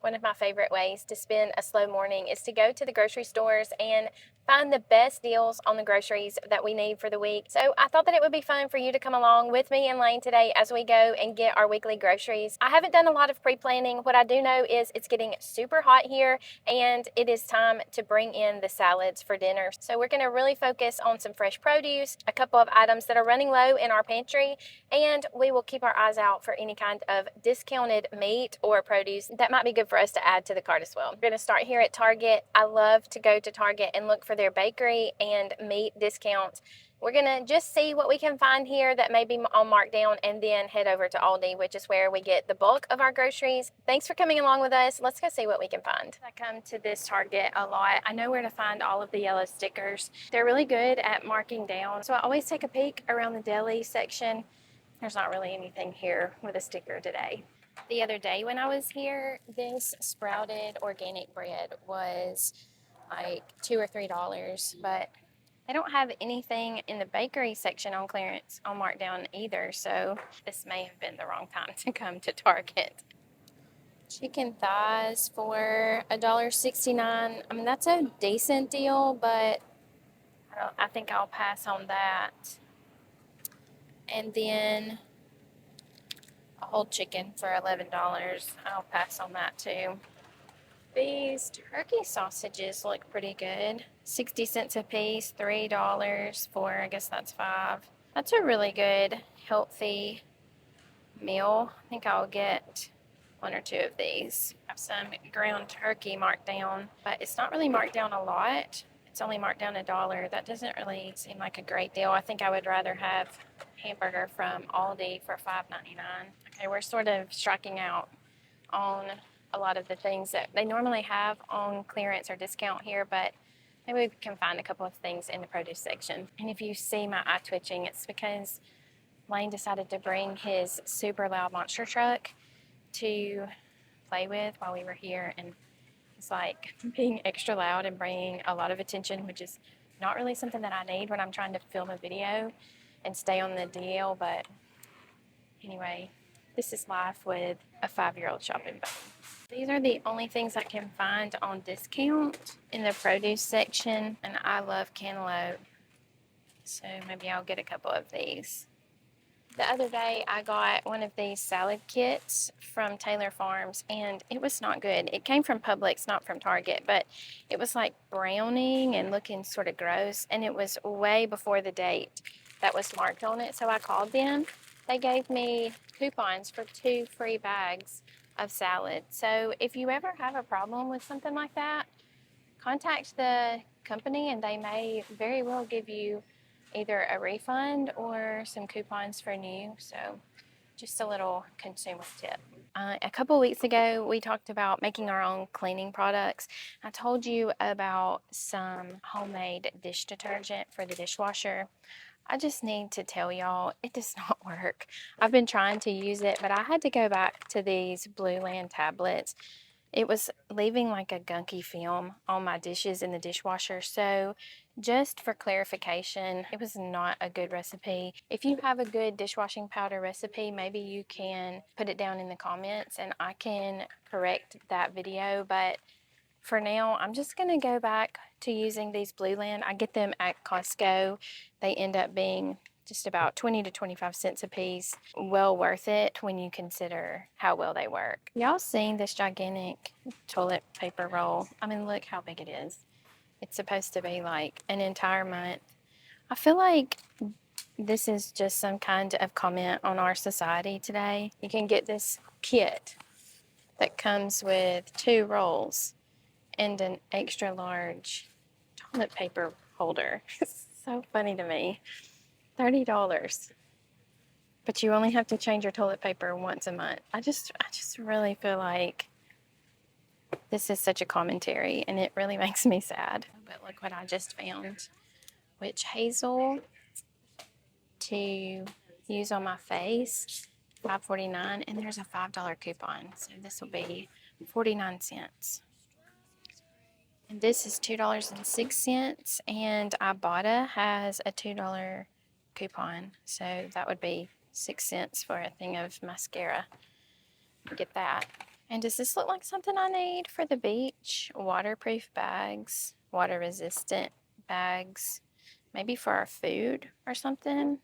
One of my favorite ways to spend a slow morning is to go to the grocery stores and find the best deals on the groceries that we need for the week. So I thought that it would be fun for you to come along with me and Lane today as we go and get our weekly groceries. I haven't done a lot of pre-planning. What I do know is it's getting super hot here and it is time to bring in the salads for dinner. So we're going to really focus on some fresh produce, a couple of items that are running low in our pantry, and we will keep our eyes out for any kind of discounted meat or produce that might be good for us to add to the cart as well. We're going to start here at Target. I love to go to Target and look for their bakery and meat discounts. We're going to just see what we can find here that may be on markdown and then head over to Aldi, which is where we get the bulk of our groceries. Thanks for coming along with us. Let's go see what we can find. I come to this Target a lot. I know where to find all of the yellow stickers. They're really good at marking down. So I always take a peek around the deli section. There's not really anything here with a sticker today. The other day when I was here, this sprouted organic bread was like $2 or $3, but they don't have anything in the bakery section on clearance on markdown either, so this may have been the wrong time to come to Target. Chicken thighs for $1.69. I mean, that's a decent deal, but I think I'll pass on that. And then a whole chicken for $11. I'll pass on that too. These turkey sausages look pretty good. 60 cents a piece, $3 for, I guess that's 5. That's a really good, healthy meal. I think I'll get 1 or 2 of these. I have some ground turkey marked down, but it's not really marked down a lot. It's only marked down $1. That doesn't really seem like a great deal. I think I would rather have hamburger from Aldi for $5.99. Okay, we're sort of striking out on a lot of the things that they normally have on clearance or discount here, but maybe we can find a couple of things in the produce section. And if you see my eye twitching, it's because Lane decided to bring his super loud monster truck to play with while we were here, and it's like being extra loud and bringing a lot of attention, which is not really something that I need when I'm trying to film a video and stay on the DL. But anyway, this is life with a 5-year-old shopping buddy. These are the only things I can find on discount in the produce section, and I love cantaloupe, so maybe I'll get a couple of these. The other day I got one of these salad kits from Taylor Farms, and it was not good. It came from Publix, not from Target, but it was like browning and looking sort of gross, and it was way before the date that was marked on it. So I called them. They gave me coupons for 2 free bags of salad. So if you ever have a problem with something like that, contact the company and they may very well give you either a refund or some coupons for new. So just a little consumer tip. A couple weeks ago, we talked about making our own cleaning products. I told you about some homemade dish detergent for the dishwasher. I just need to tell y'all, it does not work. I've been trying to use it, but I had to go back to these Blue Land tablets. It was leaving like a gunky film on my dishes in the dishwasher. So just for clarification, it was not a good recipe. If you have a good dishwashing powder recipe, maybe you can put it down in the comments and I can correct that video. But for now, I'm just going to go back to using these Blue Land. I get them at Costco. They end up being just about 20 to 25 cents a piece. Well worth it when you consider how well they work. Y'all seen this gigantic toilet paper roll? I mean, look how big it is. It's supposed to be like an entire month. I feel like this is just some kind of comment on our society today. You can get this kit that comes with 2 rolls and an extra large toilet paper holder. It's so funny to me. $30. But you only have to change your toilet paper once a month. I just really feel like this is such a commentary and it really makes me sad. But look what I just found. Witch hazel to use on my face, $5.49, and there's a $5 coupon. So this will be 49 cents. And this is $2.06, and Ibotta has a $2 coupon, so that would be 6 cents for a thing of mascara. Get that. And does this look like something I need for the beach? Waterproof bags, water resistant bags, maybe for our food or something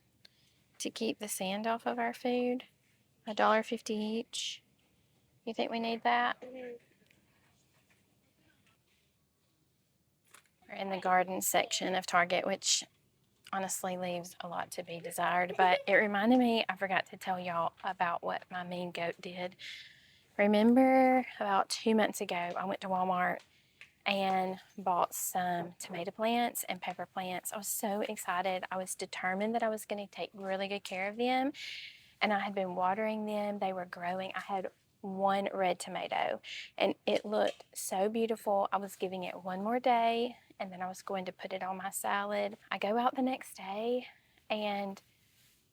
to keep the sand off of our food. $1.50 each. You think we need that? We're in the garden section of Target, which honestly leaves a lot to be desired, but it reminded me, I forgot to tell y'all about what my mean goat did. Remember about 2 months ago, I went to Walmart and bought some tomato plants and pepper plants. I was so excited. I was determined that I was going to take really good care of them, and I had been watering them. They were growing. I had one red tomato and it looked so beautiful. I was giving it one more day and then I was going to put it on my salad. I go out the next day and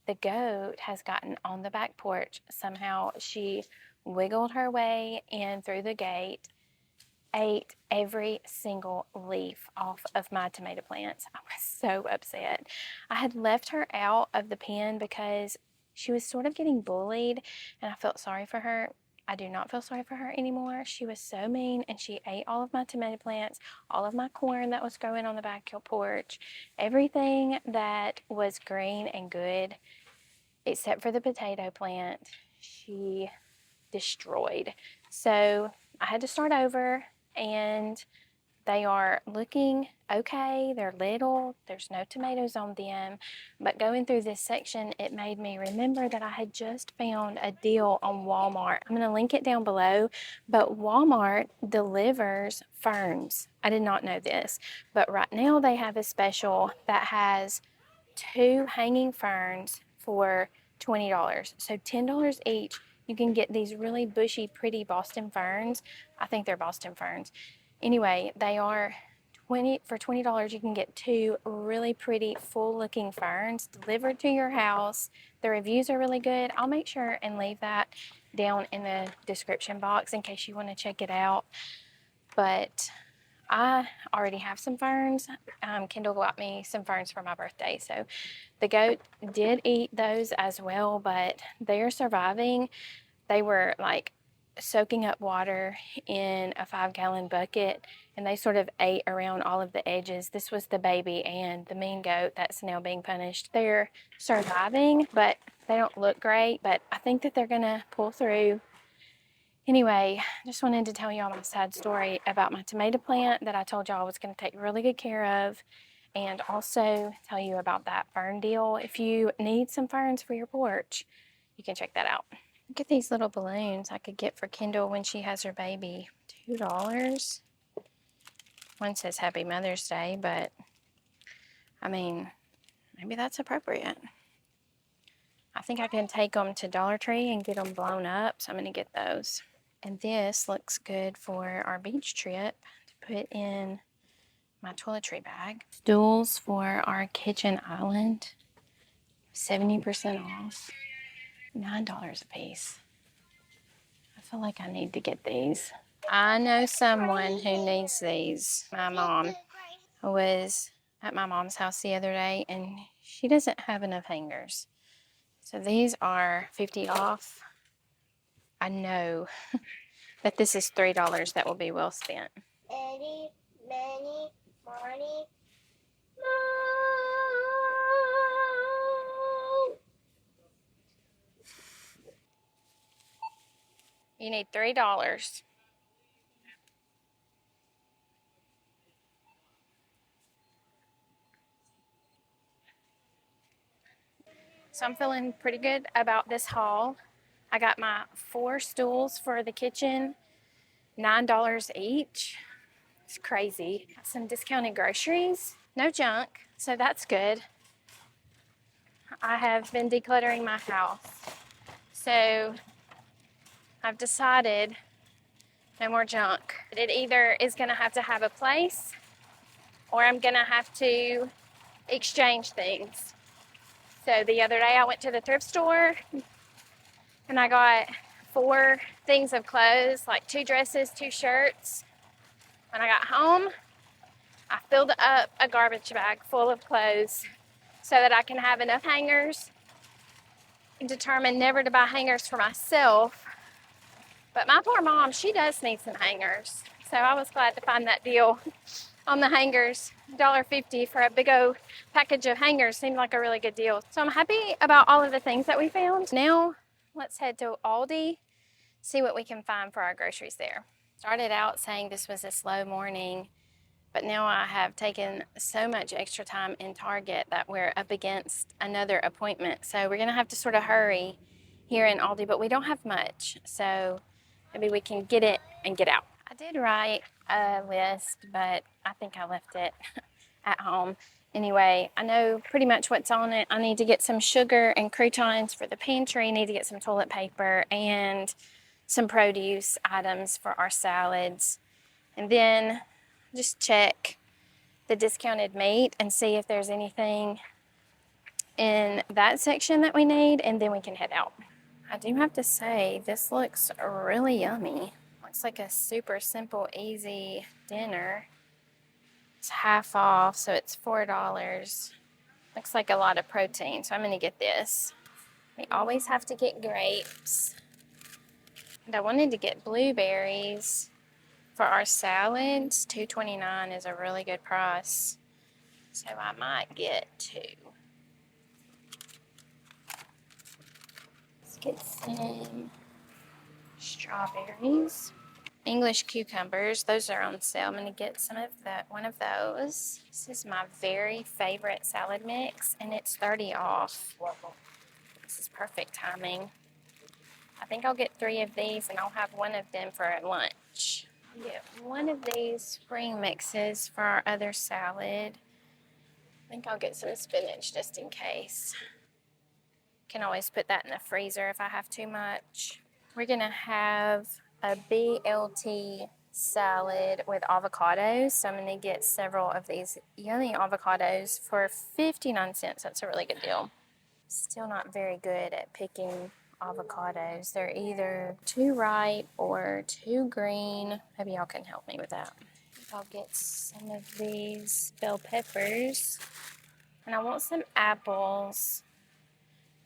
the goat has gotten on the back porch. Somehow she wiggled her way in through the gate, ate every single leaf off of my tomato plants. I was so upset. I had left her out of the pen because she was sort of getting bullied and I felt sorry for her. I do not feel sorry for her anymore. She was so mean and she ate all of my tomato plants, all of my corn that was growing on the back porch, everything that was green and good except for the potato plant. She destroyed. So I had to start over and they are looking okay. They're little. There's no tomatoes on them. But going through this section, it made me remember that I had just found a deal on Walmart. I'm going to link it down below, but Walmart delivers ferns. I did not know this, but right now they have a special that has 2 hanging ferns for $20. So $10 each. You can get these really bushy, pretty Boston ferns. I think they're Boston ferns. Anyway, they are for $20. You can get 2 really pretty, full-looking ferns delivered to your house. The reviews are really good. I'll make sure and leave that down in the description box in case you want to check it out. But I already have some ferns. Kendall got me some ferns for my birthday. So the goat did eat those as well, but they're surviving. They were like soaking up water in a 5-gallon bucket and they sort of ate around all of the edges. This was the baby and the mean goat that's now being punished. They're surviving, but they don't look great, but I think that they're gonna pull through. Anyway, just wanted to tell y'all my sad story about my tomato plant that I told y'all I was going to take really good care of, and also tell you about that fern deal. If you need some ferns for your porch, you can check that out. Look at these little balloons I could get for Kendall when she has her baby. $2. One says Happy Mother's Day, but I mean, maybe that's appropriate. I think I can take them to Dollar Tree and get them blown up, so I'm going to get those. And this looks good for our beach trip to put in my toiletry bag. Stools for our kitchen island, 70% off, $9 a piece. I feel like I need to get these. I know someone who needs these. My mom. I was at my mom's house the other day and she doesn't have enough hangers. So these are 50 off. I know that this is $3 that will be well spent. Eddie, Manny, Marty, you need $3. So I'm feeling pretty good about this haul. I got my 4 stools for the kitchen, $9 each. It's crazy. Got some discounted groceries, no junk, so that's good. I have been decluttering my house. So I've decided no more junk. It either is gonna have to have a place or I'm gonna have to exchange things. So the other day I went to the thrift store and I got 4 things of clothes, like 2 dresses, 2 shirts. When I got home, I filled up a garbage bag full of clothes so that I can have enough hangers and determined never to buy hangers for myself But my poor mom, she does need some hangers. So I was glad to find that deal on the hangers. $1.50 for a big old package of hangers seemed like a really good deal. So I'm happy about all of the things that we found. Now let's head to Aldi, see what we can find for our groceries there. Started out saying this was a slow morning, but now I have taken so much extra time in Target that we're up against another appointment. So we're gonna have to sort of hurry here in Aldi, but we don't have much. So maybe we can get it and get out. I did write a list, but I think I left it at home. Anyway, I know pretty much what's on it. I need to get some sugar and croutons for the pantry, need to get some toilet paper and some produce items for our salads. And then just check the discounted meat and see if there's anything in that section that we need, and then we can head out. I do have to say, this looks really yummy. Looks like a super simple, easy dinner. It's half off, so it's $4. Looks like a lot of protein, so I'm gonna get this. We always have to get grapes. And I wanted to get blueberries for our salads. $2.29 is a really good price, so I might get two. Let's get some strawberries. English cucumbers, those are on sale. I'm gonna get one of those. This is my very favorite salad mix, and it's 30 off. This is perfect timing. I think I'll get 3 of these, and I'll have one of them for lunch. I'll get one of these spring mixes for our other salad. I think I'll get some spinach just in case. Can always put that in the freezer if I have too much. We're gonna have a BLT salad with avocados. So I'm gonna get several of these yummy avocados for 59 cents. That's a really good deal. Still not very good at picking avocados. They're either too ripe or too green. Maybe y'all can help me with that. I'll get some of these bell peppers. And I want some apples.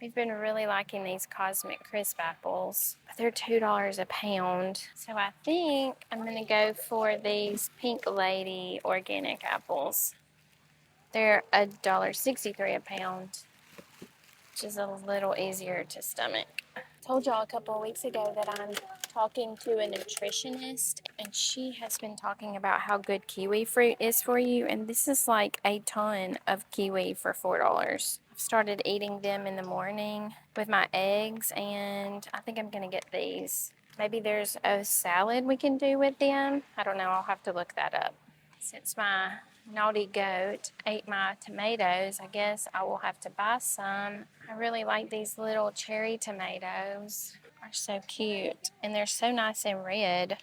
We've been really liking these Cosmic Crisp apples. They're $2 a pound. So I think I'm gonna go for these Pink Lady organic apples. They're $1.63 a pound, which is a little easier to stomach. I told y'all a couple of weeks ago that I'm talking to a nutritionist, and she has been talking about how good kiwi fruit is for you, and this is like a ton of kiwi for $4. I've started eating them in the morning with my eggs, and I think I'm gonna get these. Maybe there's a salad we can do with them. I don't know, I'll have to look that up. Since my naughty goat ate my tomatoes, I guess I will have to buy some. I really like these little cherry tomatoes. They're so cute, and they're so nice and red.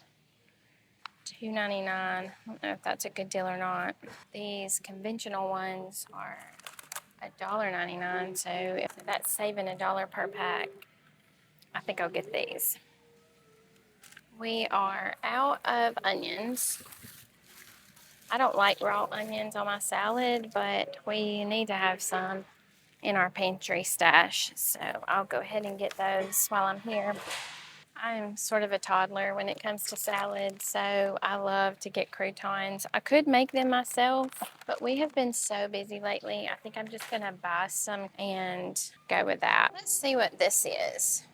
$2.99. I don't know if that's a good deal or not. These conventional ones are $1.99, so if that's saving $1 per pack, I think I'll get these. We are out of onions. I don't like raw onions on my salad, but we need to have some in our pantry stash, so I'll go ahead and get those while I'm here. I'm sort of a toddler when it comes to salad, so I love to get croutons. I could make them myself, but we have been so busy lately. I think I'm just gonna buy some and go with that. Let's see what this is.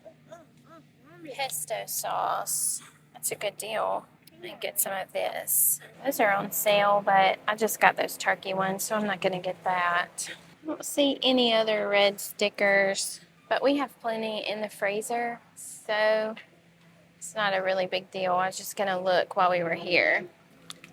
Pesto sauce. That's a good deal. And get some of this. Those are on sale, but I just got those turkey ones, so I'm not gonna get that. I don't see any other red stickers, but we have plenty in the freezer, so it's not a really big deal. I was just gonna look while we were here.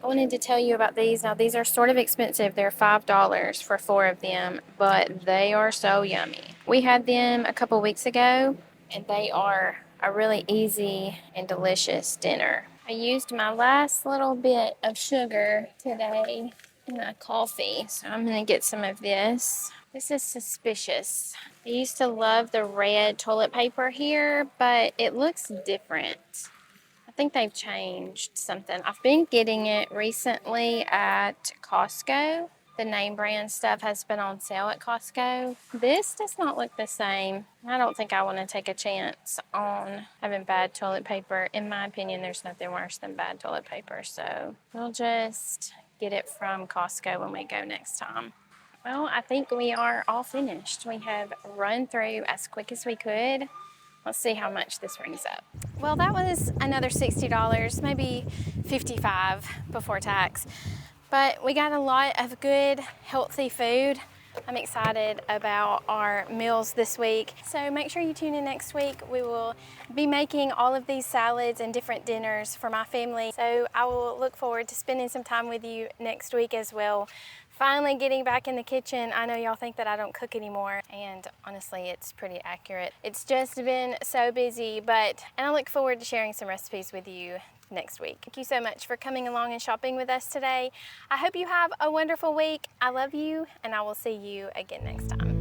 I wanted to tell you about these. Now, these are sort of expensive. They're $5 for 4 of them, but they are so yummy. We had them a couple weeks ago, and they are a really easy and delicious dinner. I used my last little bit of sugar today in my coffee, so I'm gonna get some of this. This is suspicious. I used to love the red toilet paper here, but it looks different. I think they've changed something. I've been getting it recently at Costco, the name brand stuff has been on sale at Costco. This does not look the same. I don't think I want to take a chance on having bad toilet paper. In my opinion, there's nothing worse than bad toilet paper. So we'll just get it from Costco when we go next time. Well, I think we are all finished. We have run through as quick as we could. Let's see how much this brings up. Well, that was another $60, maybe $55 before tax. But we got a lot of good, healthy food. I'm excited about our meals this week. So make sure you tune in next week. We will be making all of these salads and different dinners for my family. So I will look forward to spending some time with you next week as well. Finally getting back in the kitchen. I know y'all think that I don't cook anymore, and honestly, it's pretty accurate. It's just been so busy, and I look forward to sharing some recipes with you next week. Thank you so much for coming along and shopping with us today. I hope you have a wonderful week. I love you, and I will see you again next time.